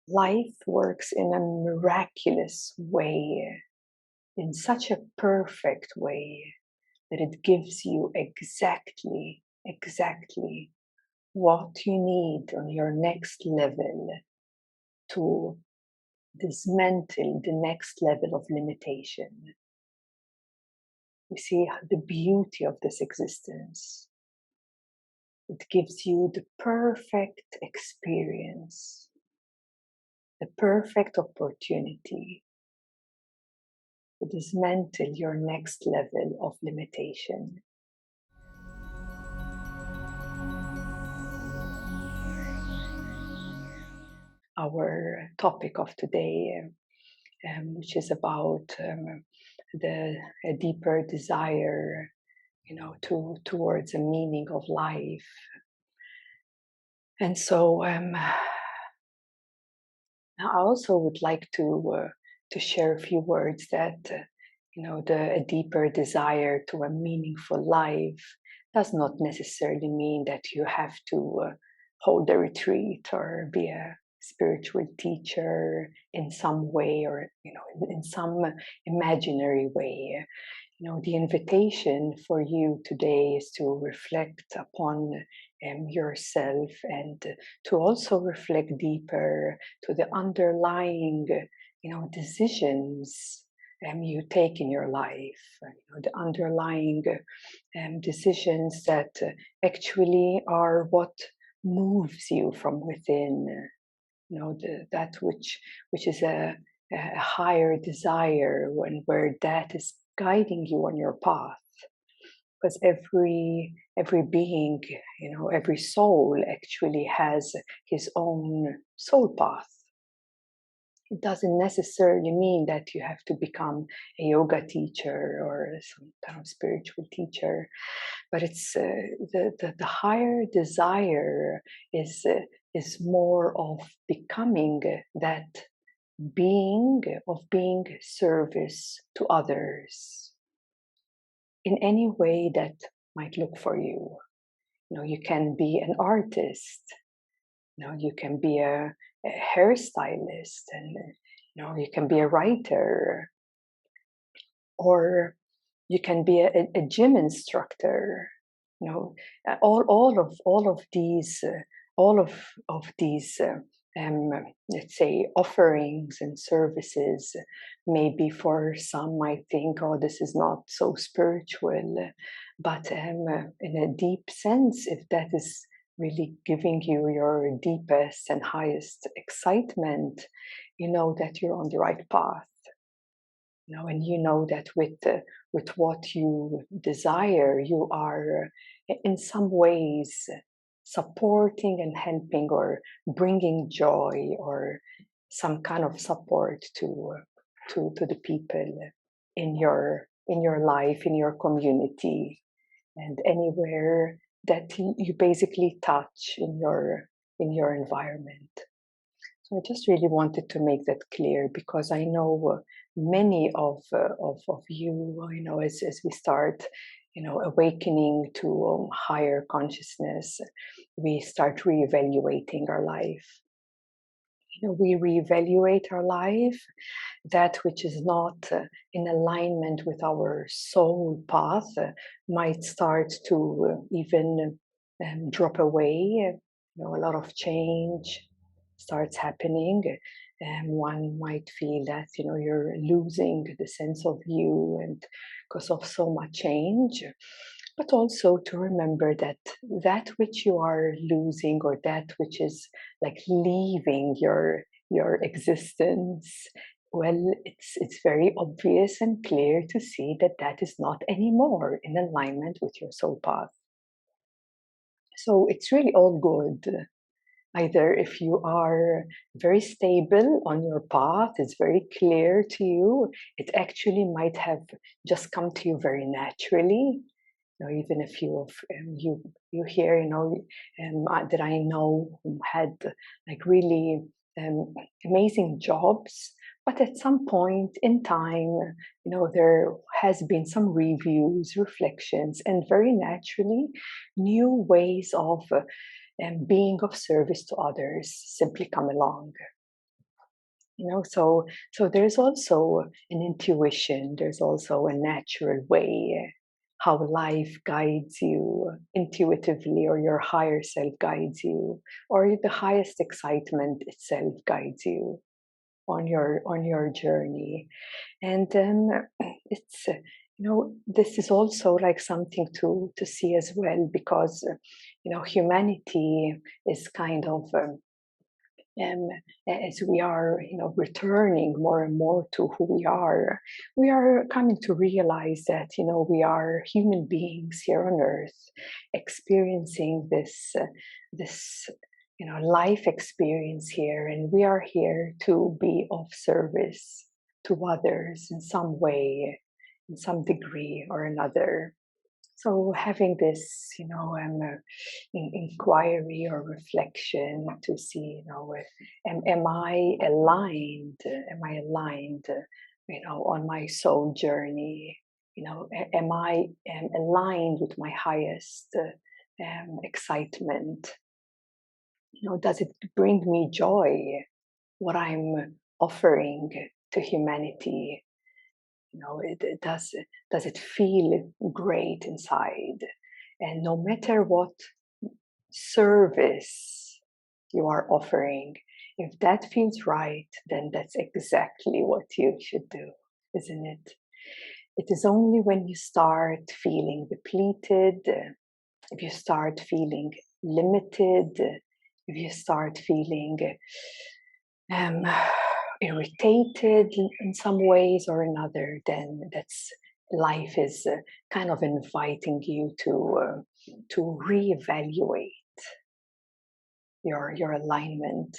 Life works in a miraculous way, in such a perfect way, that it gives you exactly what you need on your next level to dismantle the next level of limitation. You see the beauty of this existence. It gives you the perfect experience, the perfect opportunity to dismantle your next level of limitation. Our topic of today, which is about a deeper desire, towards a meaning of life. And so, I also would like to share a few words that a deeper desire to a meaningful life does not necessarily mean that you have to hold a retreat or be a spiritual teacher in some way, or in some imaginary way. The invitation for you today is to reflect upon yourself, and to also reflect deeper to the underlying decisions you take in your life, the underlying decisions that actually are what moves you from within, that which is a higher desire, where that is guiding you on your path. Because every being, every soul actually has his own soul path. It doesn't necessarily mean that you have to become a yoga teacher or some kind of spiritual teacher, but it's the higher desire is more of becoming that being, of being service to others in any way that might look for you. You can be an artist, you can be a hairstylist, and you can be a writer, or you can be a gym instructor. All of these let's say offerings and services, maybe for some might think, oh, this is not so spiritual, but in a deep sense, if that is really giving you your deepest and highest excitement, you know that you're on the right path. And you know that with what you desire, you are in some ways supporting and helping, or bringing joy, or some kind of support to the people in your life, in your community, and anywhere that you basically touch in your environment. So I just really wanted to make that clear, because I know many of you, as we start, awakening to higher consciousness, we start reevaluating our life. We reevaluate our life, that which is not in alignment with our soul path might start to even drop away. A lot of change starts happening, and one might feel that you're losing the sense of you, and because of so much change. But also to remember that that which you are losing, or that which is like leaving your existence, well, it's very obvious and clear to see that that is not anymore in alignment with your soul path. So it's really all good. Either if you are very stable on your path, it's very clear to you, it actually might have just come to you very naturally. Even a few of you here, that I know who had like really amazing jobs, but at some point in time, there has been some reviews, reflections, and very naturally, new ways of being of service to others simply come along. So there's also an intuition, there's also a natural way how life guides you intuitively, or your higher self guides you, or the highest excitement itself guides you on your journey. And it's this is also like something to see as well, because humanity is kind of um, as we are returning more and more to who we are coming to realize that we are human beings here on earth, experiencing this life experience here, and we are here to be of service to others in some way, in some degree or another. So having this, inquiry or reflection to see, am I aligned? Am I aligned, on my soul journey? Am I aligned with my highest excitement? Does it bring me joy? What I'm offering to humanity? Does it feel great inside? And no matter what service you are offering, if that feels right, then that's exactly what you should do, isn't it? It is only when you start feeling depleted, if you start feeling limited, if you start feeling um, irritated in some ways or another, then that's life is kind of inviting you to reevaluate your alignment,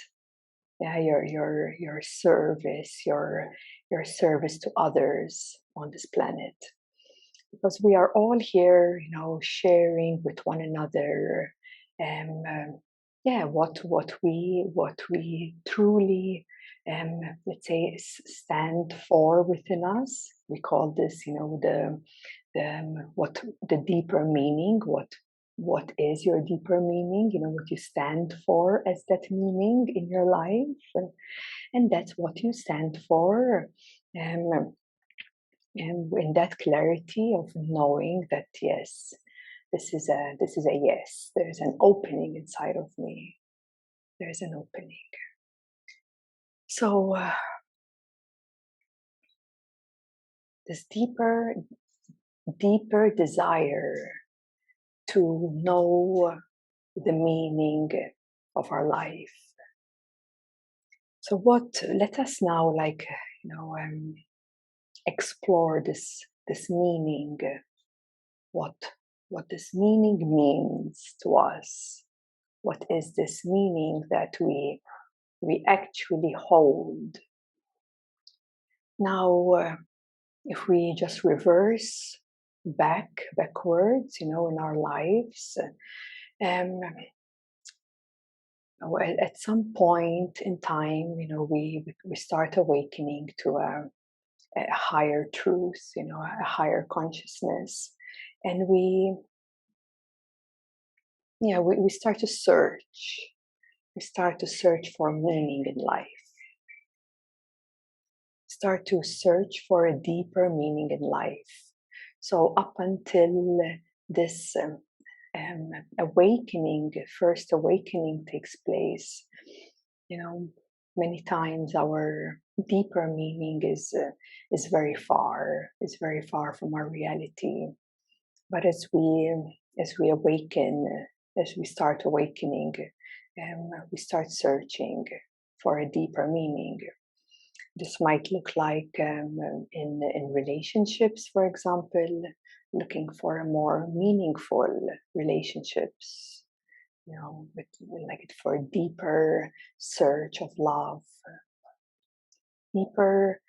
yeah, your service, your service to others on this planet, because we are all here, sharing with one another, yeah, what we truly, let's say, stand for within us. We call this, what the deeper meaning. What is your deeper meaning? What you stand for as that meaning in your life, and that's what you stand for. Um, and in that clarity of knowing that, yes, this is a yes, there's an opening inside of me, there's an opening. So this deeper desire to know the meaning of our life. So let us now, like, explore this meaning, what this meaning means to us. What is this meaning that we actually hold? Now, if we just reverse backwards, in our lives, at some point in time, we start awakening to a higher truth, a higher consciousness, and we start to search. We start to search for meaning in life. Start to search for a deeper meaning in life. So up until this first awakening takes place, many times our deeper meaning is very far from our reality. But as we awaken, as we start awakening, we start searching for a deeper meaning. This might look like in relationships, for example, looking for a more meaningful relationships, for a deeper search of love, deeper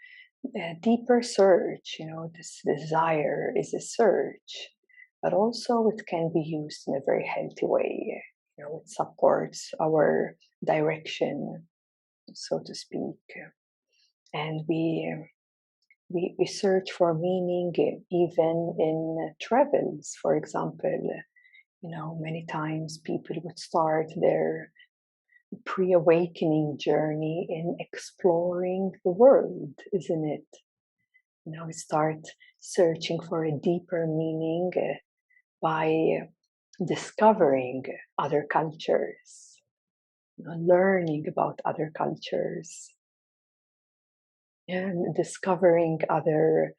search. This desire is a search, but also it can be used in a very healthy way. It supports our direction, so to speak, and we search for meaning even in travels. For example, many times people would start pre-awakening journey in exploring the world, isn't it? Now we start searching for a deeper meaning by discovering other cultures, learning about other cultures, and discovering other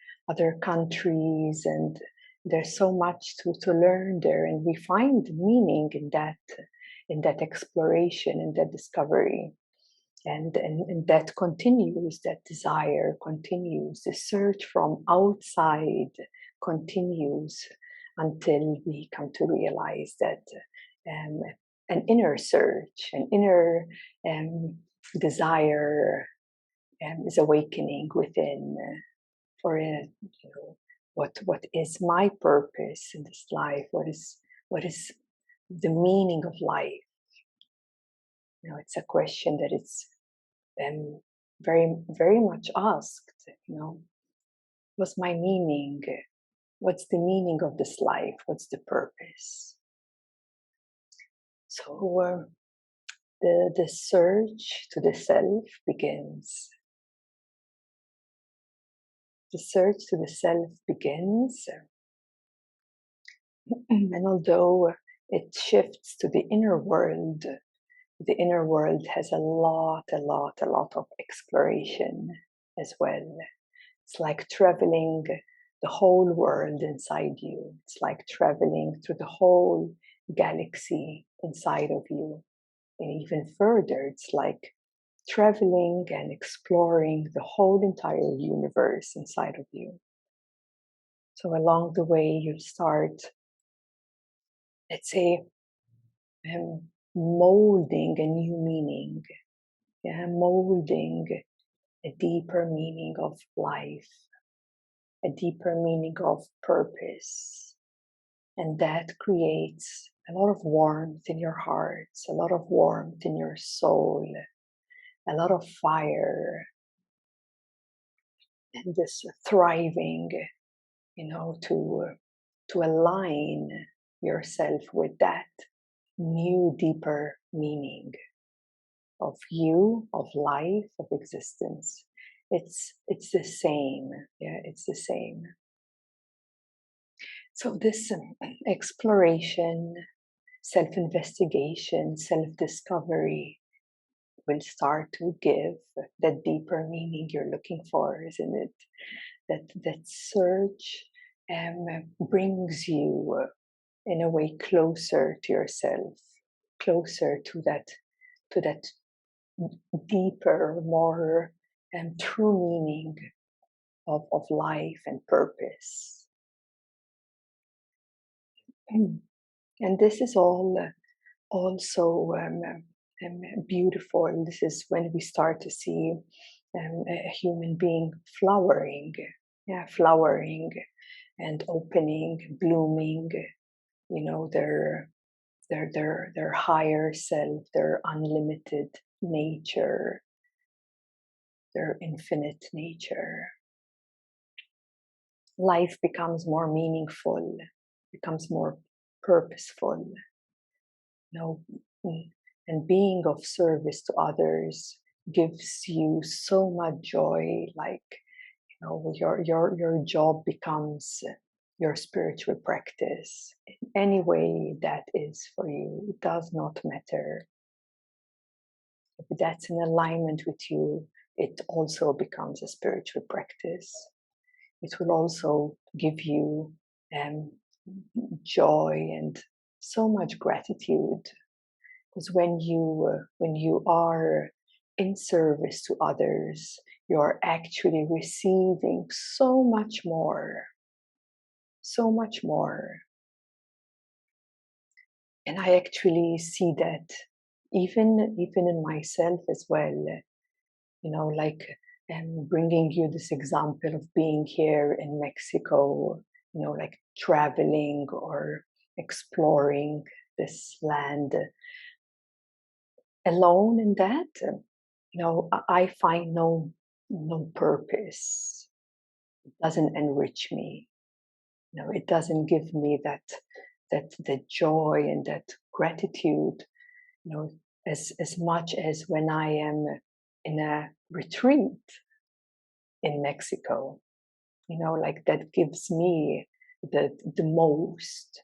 countries. And there's so much to learn there, and we find meaning in that exploration, in that discovery. And that continues, that desire continues, the search from outside continues until we come to realize that an inner search, an inner desire is awakening within for what is my purpose in this life? What is the meaning of life? It's a question that it's very, very much asked, what's my meaning? What's the meaning of this life? What's the purpose? So the search to the self begins. The search to the self begins, and although it shifts to the inner world has a lot of exploration as well. It's like traveling the whole world inside you. It's like traveling through the whole galaxy inside of you. And even further, it's like traveling and exploring the whole entire universe inside of you. So along the way, you start, let's say, molding a new meaning, molding a deeper meaning of life, a deeper meaning of purpose. And that creates a lot of warmth in your hearts, a lot of warmth in your soul, a lot of fire, and this thriving, to align yourself with that new, deeper meaning of you, of life, of existence. It's the same. Yeah, it's the same. So this exploration, self-investigation, self-discovery will start to give that deeper meaning you're looking for, isn't it? That search brings you in a way closer to yourself, closer to that deeper, more true meaning of life and purpose. And this is all also beautiful. This is when we start to see a human being flowering, flowering and opening, blooming, their higher self, their unlimited nature, their infinite nature. Life becomes more meaningful, becomes more purposeful, and being of service to others gives you so much joy. Like, your job becomes your spiritual practice in any way that is for you. It does not matter. If that's in alignment with you, it also becomes a spiritual practice. It will also give you joy and so much gratitude, because when you are in service to others, you're actually receiving so much more, so much more. And I actually see that even in myself as well. Like bringing you this example of being here in Mexico, like traveling or exploring this land alone in that, I find no purpose. It doesn't enrich me. It doesn't give me that the joy and that gratitude, as much as when I am in a retreat in Mexico. Like that gives me the most.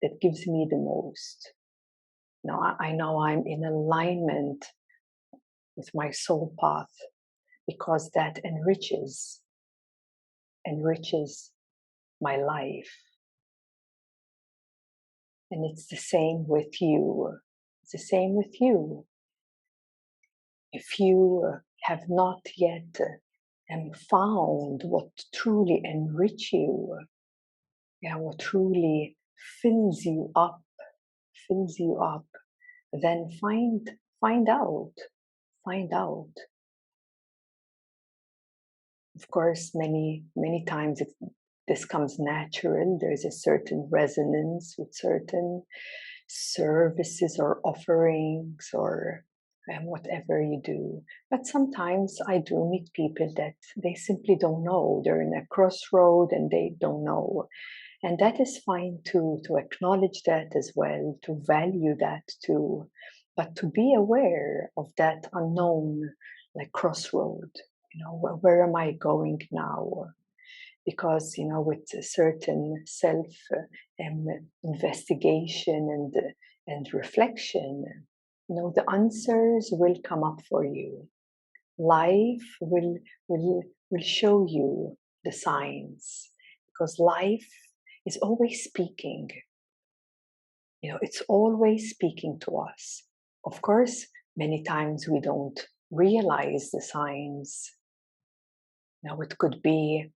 That gives me the most. I know I'm in alignment with my soul path because that enriches my life. And it's the same with you. It's the same with you. If you have not yet found what truly enrich you, what truly fills you up, then find out. Of course, many times this comes natural. There's a certain resonance with certain services or offerings or whatever you do. But sometimes I do meet people that they simply don't know. They're in a crossroad and they don't know. And that is fine to acknowledge that as well, to value that too, but to be aware of that unknown, like crossroad. Where am I going now? Because with a certain self investigation and reflection, the answers will come up for you. Life will show you the signs, because life is always speaking. It's always speaking to us. Of course, many times we don't realize the signs. It could be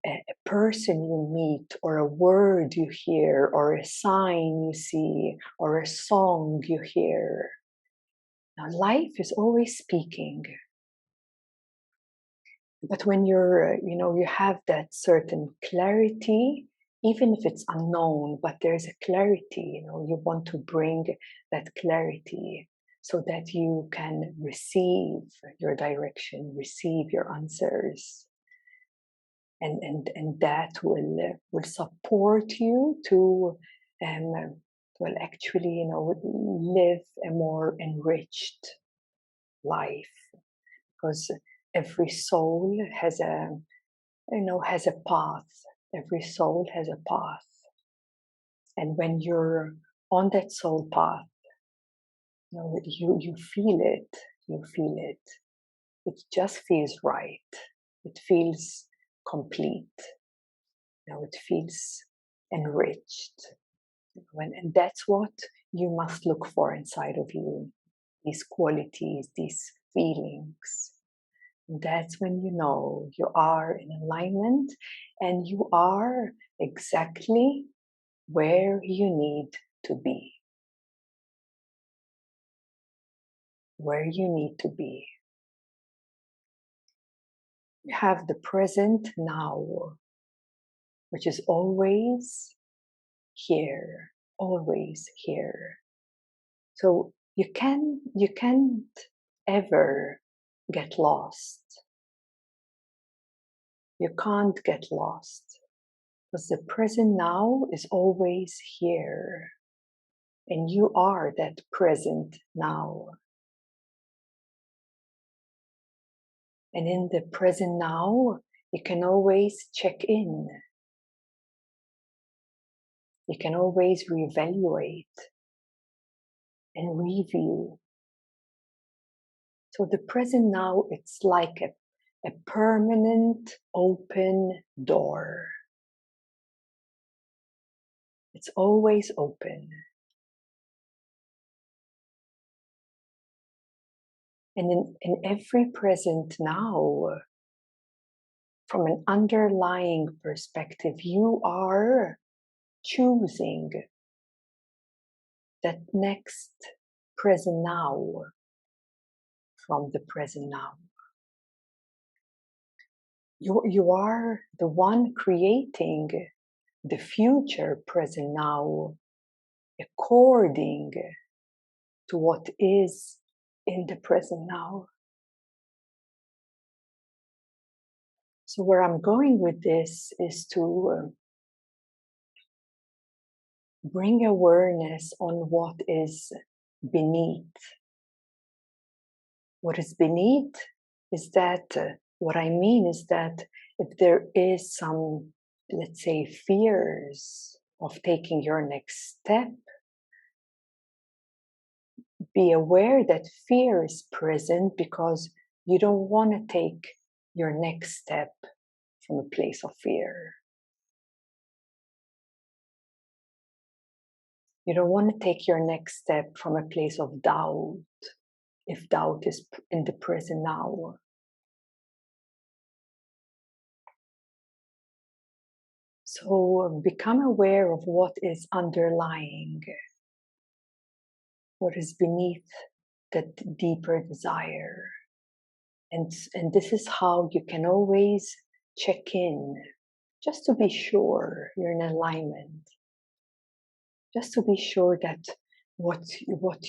a person you meet, or a word you hear, or a sign you see, or a song you hear. Now, life is always speaking. But when you have that certain clarity, even if it's unknown, but there's a clarity, you want to bring that clarity so that you can receive your direction, receive your answers. And that will support you to actually live a more enriched life, because every soul has a path. Every soul has a path, and when you're on that soul path, you feel it. It just feels right. It feels complete. It feels enriched. And that's what you must look for inside of you. These qualities, these feelings. That's when you are in alignment and you are exactly where you need to be. Where you need to be. You have the present now, which is always here, always here. So you can't ever get lost. You can't get lost, because the present now is always here, and you are that present now. And in the present now, you can always check in. You can always reevaluate and review. So the present now, it's like a permanent open door. It's always open. And in every present now, from an underlying perspective, you are choosing that next present now from the present now. You are the one creating the future present now according to what is in the present now. So where I'm going with this is to bring awareness on what is beneath. What is beneath is that, what I mean is that if there is some, let's say, fears of taking your next step, be aware that fear is present because you don't want to take your next step from a place of fear. You don't want to take your next step from a place of doubt, if doubt is in the present now. So become aware of what is underlying, what is beneath that deeper desire. And this is how you can always check in, just to be sure you're in alignment, just to be sure that what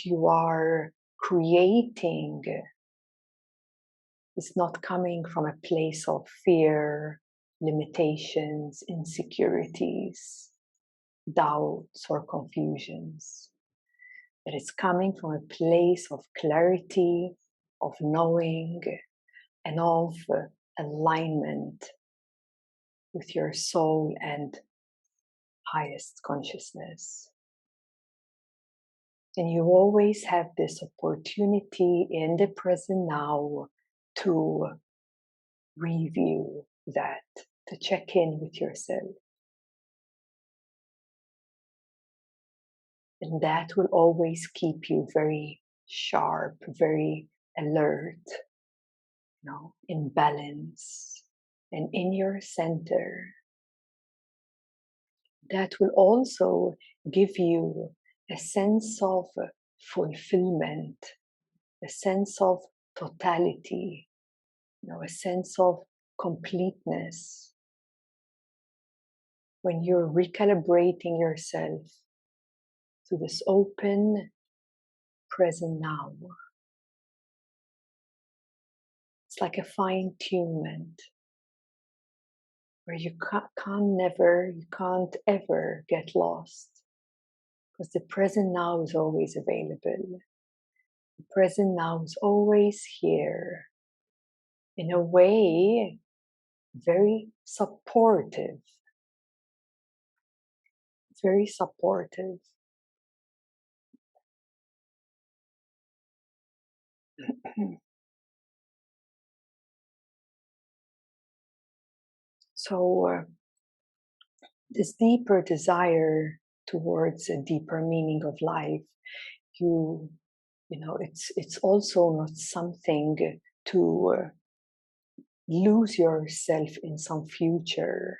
you are creating is not coming from a place of fear, limitations, insecurities, doubts, or confusions. That it's coming from a place of clarity, of knowing, and of alignment with your soul and highest consciousness. And you always have this opportunity in the present now to review that, to check in with yourself. And that will always keep you very sharp, very alert, in balance and in your center. That will also give you a sense of fulfillment, a sense of totality, a sense of completeness. When you're recalibrating yourself to this open present now, it's like a fine-tunement where you can't ever get lost, because the present now is always available. The present now is always here, in a way very supportive, very supportive. So this deeper desire towards a deeper meaning of life, it's also not something to lose yourself in some future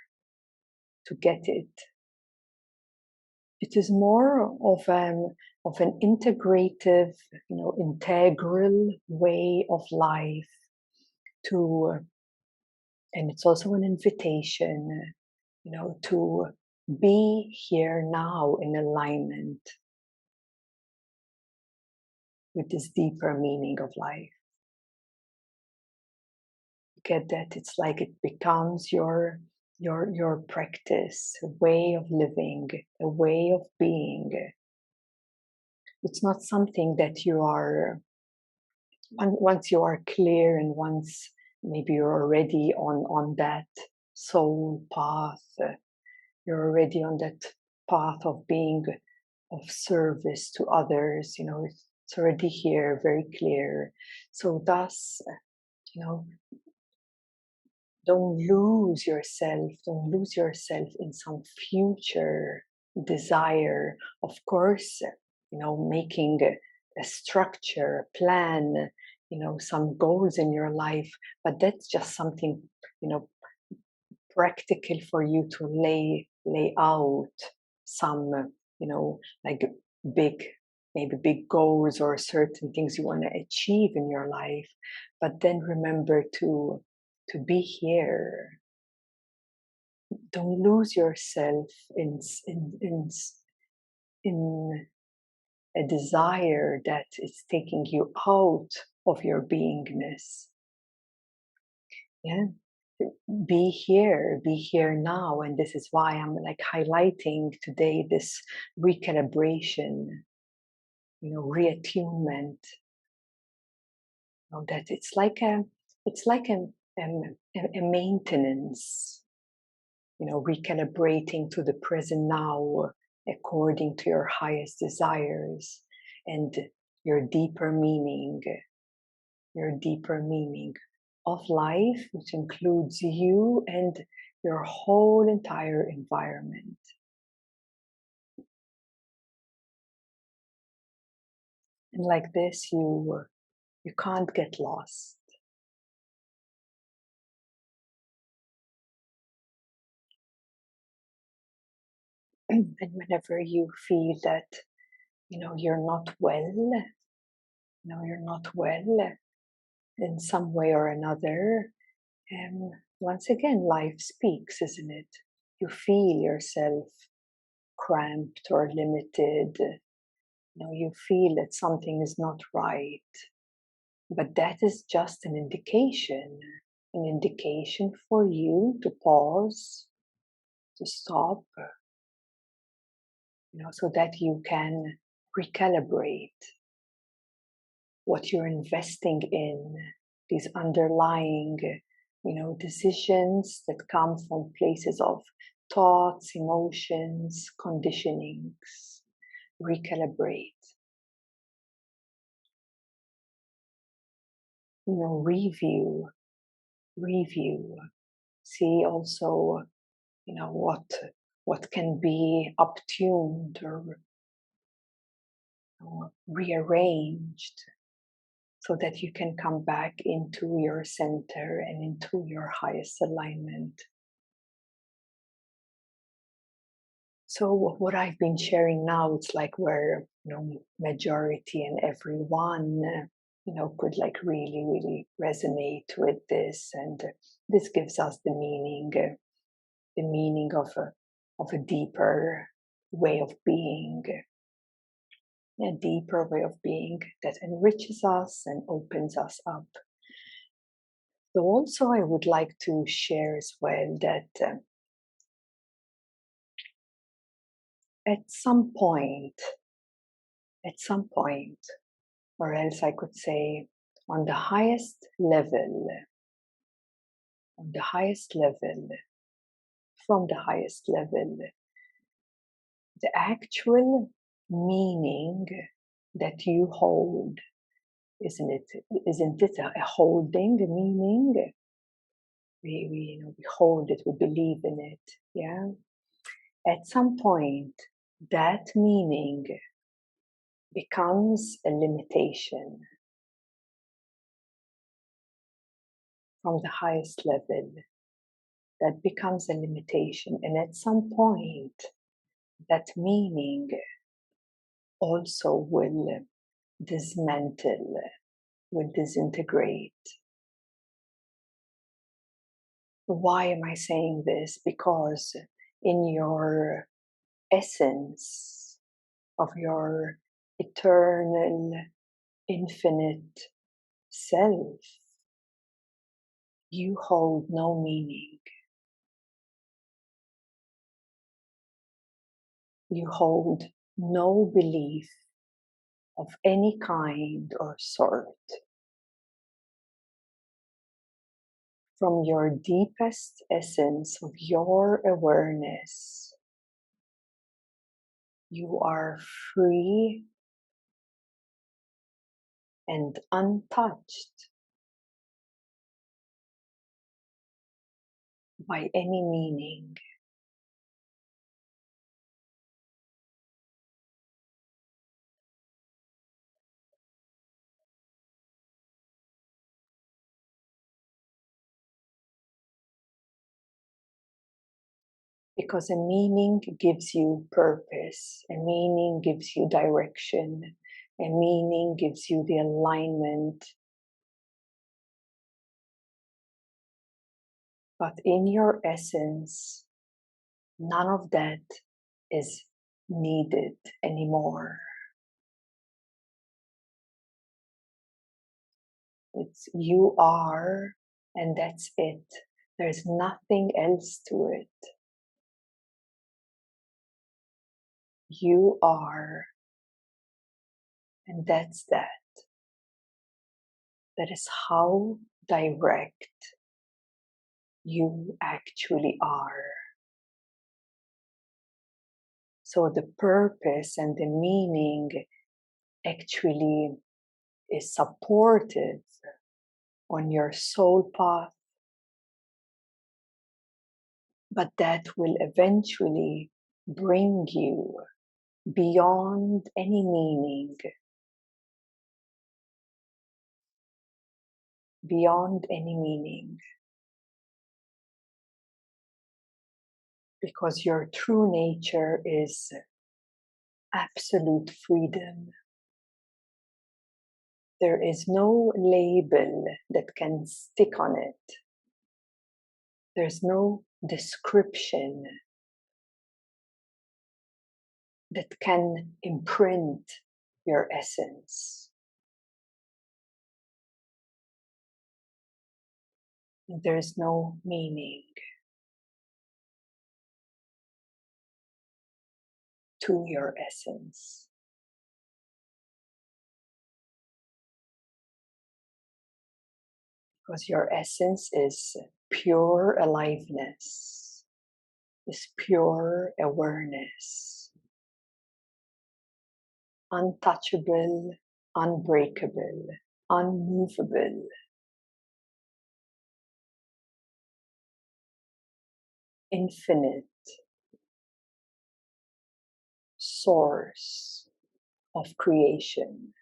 to get it. It is more of an integrative, integral way of life and it's also an invitation, to be here now in alignment with this deeper meaning of life. Get that it's like it becomes your practice, a way of living, a way of being. It's not something that you are, once you are clear and once maybe you're already on that soul path, you're already on that path of being of service to others, it's already here, very clear. So thus, don't lose yourself in some future desire. Of course, making a structure, a plan, some goals in your life, but that's just something, practical for you to lay out some, like maybe big goals or certain things you want to achieve in your life. But then remember to be here. Don't lose yourself in a desire that is taking you out of your beingness. Yeah, be here now. And this is why I'm like highlighting today this recalibration, reattunement. That it's like a maintenance. Recalibrating to the present now according to your highest desires and your deeper meaning of life, which includes you and your whole entire environment. And like this, you can't get lost. And whenever you feel that, you're not well, in some way or another, and once again, life speaks, isn't it? You feel yourself cramped or limited. You feel that something is not right. But that is just an indication for you to pause, to stop, so that you can recalibrate what you're investing in, these underlying, decisions that come from places of thoughts, emotions, conditionings. Recalibrate. Review. See also, what can be uptuned or rearranged so that you can come back into your center and into your highest alignment. So what I've been sharing now, it's like where, majority and everyone, could like really, really resonate with this. And this gives us the meaning of a deeper way of being, a deeper way of being that enriches us and opens us up. So also I would like to share as well that at some point, or else I could say on the highest level, from the highest level, the actual meaning that you hold, isn't it a holding, a meaning? We hold it, we believe in it, yeah? At some point, that meaning becomes a limitation from the highest level. That becomes a limitation. And at some point, that meaning also will dismantle, will disintegrate. Why am I saying this? Because in your essence of your eternal, infinite self, you hold no meaning. You hold no belief of any kind or sort. From your deepest essence of your awareness, you are free and untouched by any meaning. Because a meaning gives you purpose, a meaning gives you direction, a meaning gives you the alignment. But in your essence, none of that is needed anymore. It's you are, and that's it. There's nothing else to it. You are, And that's that. That is how direct you actually are. So the purpose and the meaning actually is supportive on your soul path, but that will eventually bring you beyond any meaning, beyond any meaning, because your true nature is absolute freedom. There is no label that can stick on it. There's no description that can imprint your essence. There's no meaning to your essence. Because your essence is pure aliveness, is pure awareness, untouchable, unbreakable, unmovable, infinite source of creation.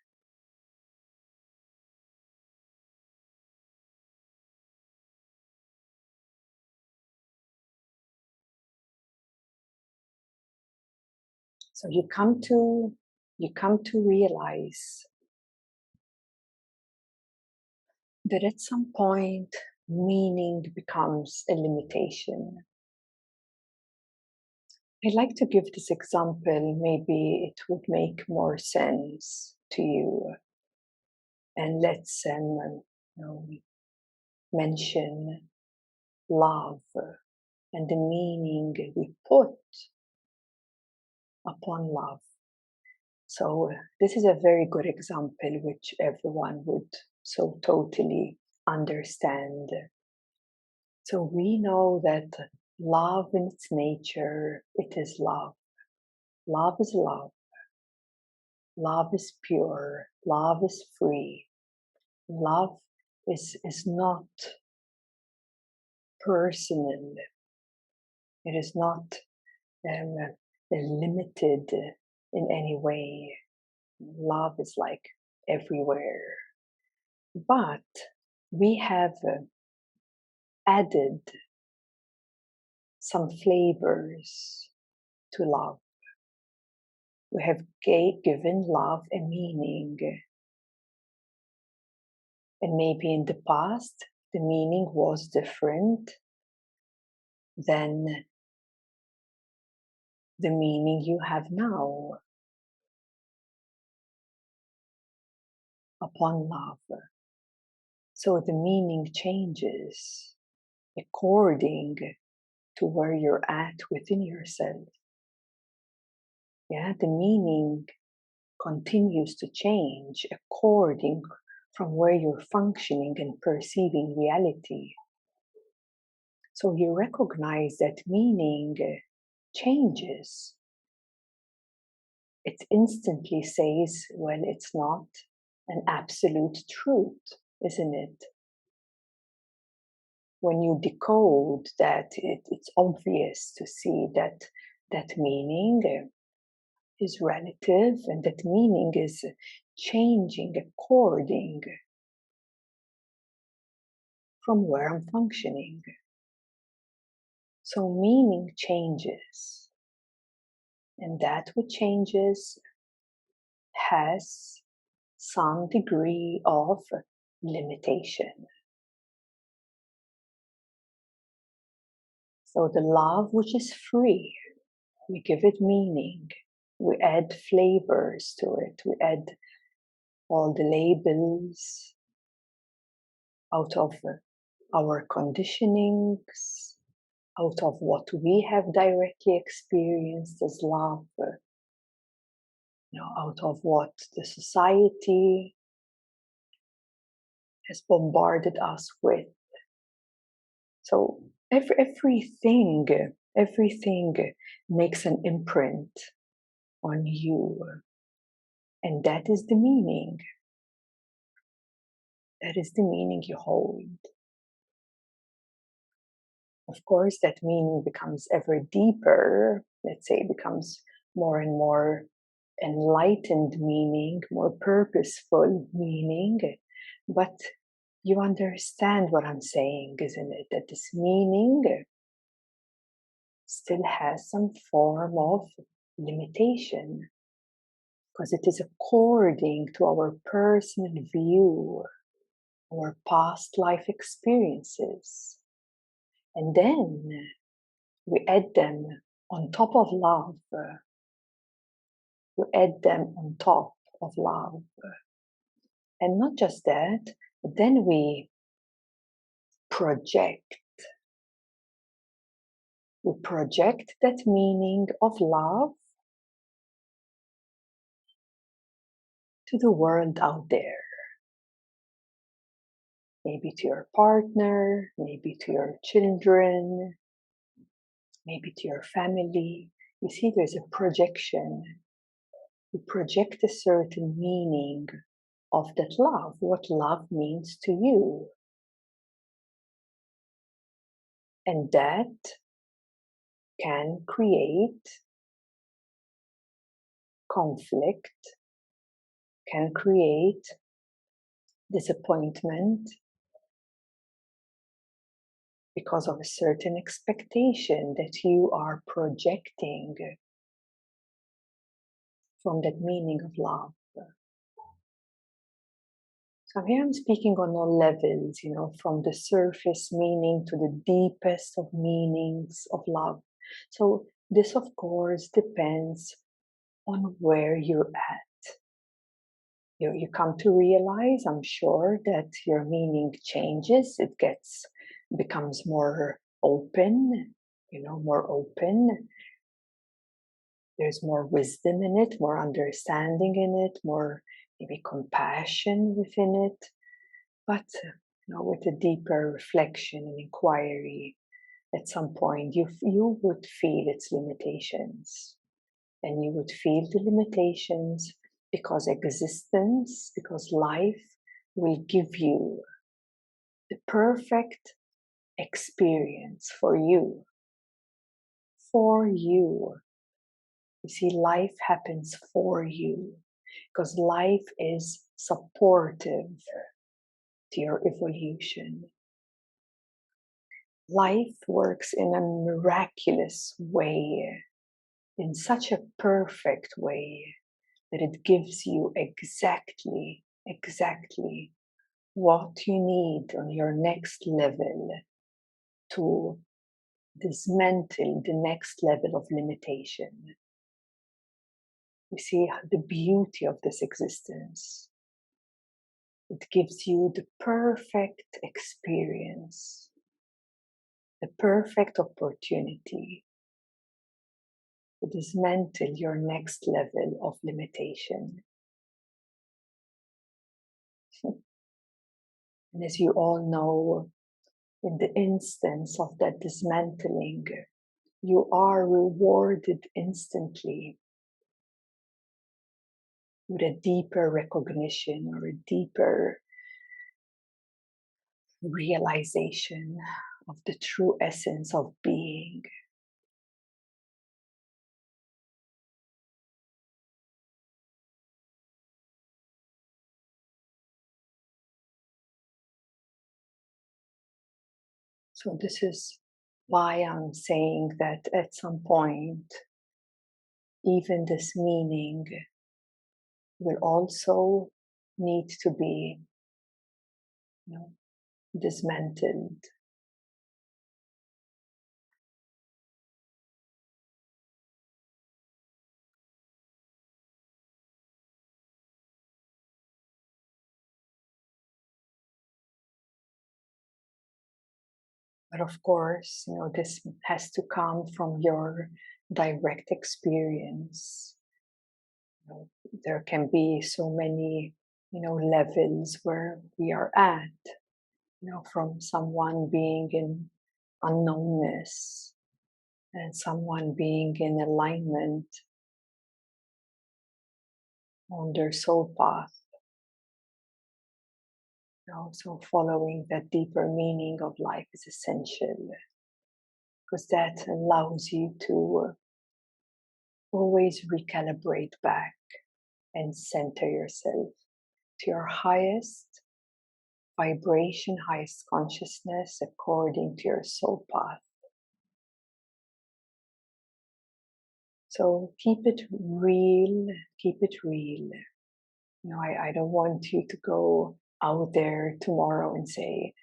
So you come to realize that at some point meaning becomes a limitation. I'd like to give this example, maybe it would make more sense to you. And let's mention love and the meaning we put upon love. So this is a very good example which everyone would so totally understand. So we know that love in its nature, it is love. Love is love. Love is pure. Love is free. Love is not personal. It is not limited in any way. Love is like everywhere. But we have added some flavors to love. We have given love a meaning. And maybe in the past, the meaning was different than the meaning you have now upon love. So the meaning changes according to where you're at within yourself. Yeah, the meaning continues to change according from where you're functioning and perceiving reality. So you recognize that meaning changes. It instantly says, well, it's not an absolute truth, isn't it? When you decode that, it's obvious to see that that meaning is relative and that meaning is changing according from where I'm functioning. So meaning changes, and that which changes has some degree of limitation. So the love which is free, we give it meaning, we add flavors to it, we add all the labels out of our conditionings, out of what we have directly experienced as love. out of what the society has bombarded us with. So everything makes an imprint on you, and that is the meaning. That is the meaning you hold. Of course, that meaning becomes ever deeper. Let's say it becomes more and more enlightened meaning, more purposeful meaning. But you understand what I'm saying, isn't it? That this meaning still has some form of limitation, because it is according to our personal view, our past life experiences. And then we add them on top of love. We add them on top of love. And not just that, but then we project. We project that meaning of love to the world out there. Maybe to your partner, maybe to your children, maybe to your family. You see, there's a projection. You project a certain meaning of that love, what love means to you. And that can create conflict, can create disappointment because of a certain expectation that you are projecting from that meaning of love. So here I'm speaking on all levels, from the surface meaning to the deepest of meanings of love. So this, of course, depends on where you're at. You come to realize, I'm sure, that your meaning changes. It becomes more open, more open. There's more wisdom in it, more understanding in it, more maybe compassion within it. But with a deeper reflection and inquiry, at some point you would feel its limitations. And you would feel the limitations because existence, because life will give you the perfect experience for you. For you. You see, life happens for you because life is supportive to your evolution. Life works in a miraculous way, in such a perfect way, that it gives you exactly what you need on your next level to dismantle the next level of limitation. You see the beauty of this existence. It gives you the perfect experience, the perfect opportunity to dismantle your next level of limitation. And as you all know, in the instance of that dismantling, you are rewarded instantly with a deeper recognition or a deeper realization of the true essence of being. So this is why I'm saying that at some point, even this meaning will also need to be dismantled. But of course, this has to come from your direct experience. There can be so many, levels where we are at, from someone being in unknownness and someone being in alignment on their soul path. So following that deeper meaning of life is essential, because that allows you to always recalibrate back and center yourself to your highest vibration, highest consciousness according to your soul path. So keep it real, keep it real. I don't want you to go out there tomorrow and say,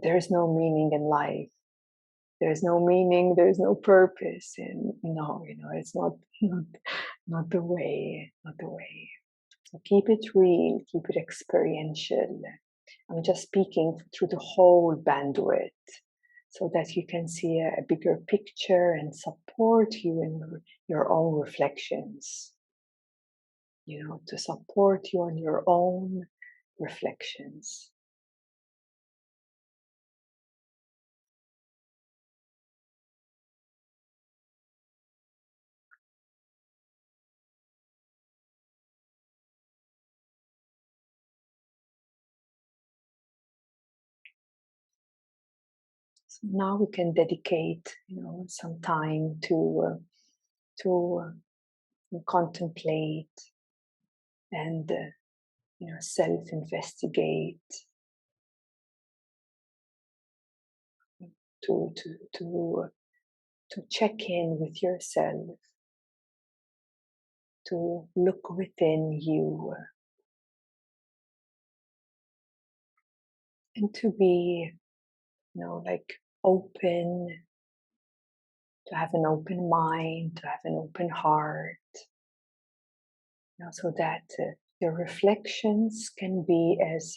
there's no meaning in life. There's no meaning, there's no purpose. And no, it's not the way, not the way. So keep it real, keep it experiential. I'm just speaking through the whole bandwidth so that you can see a bigger picture and support you in your own reflections. To support you on your own reflections. So now we can dedicate, some time to contemplate and self-investigate, to to to to check in with yourself, to look within you, and to be, like open, to have an open mind, to have an open heart, so that your reflections can be as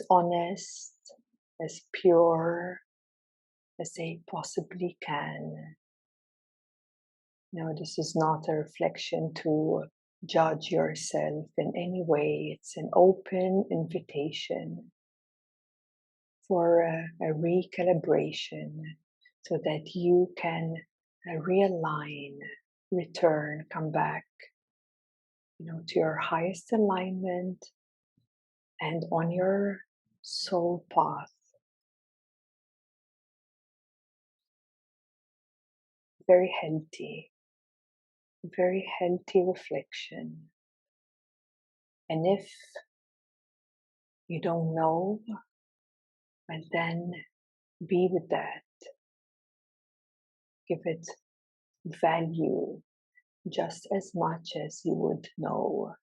honest, as pure as they possibly can. This is not a reflection to judge yourself in any way. It's an open invitation for a recalibration so that you can realign, return, come back, to your highest alignment and on your soul path. Very healthy reflection. And if you don't know, well, then be with that. Give it value just as much as you would know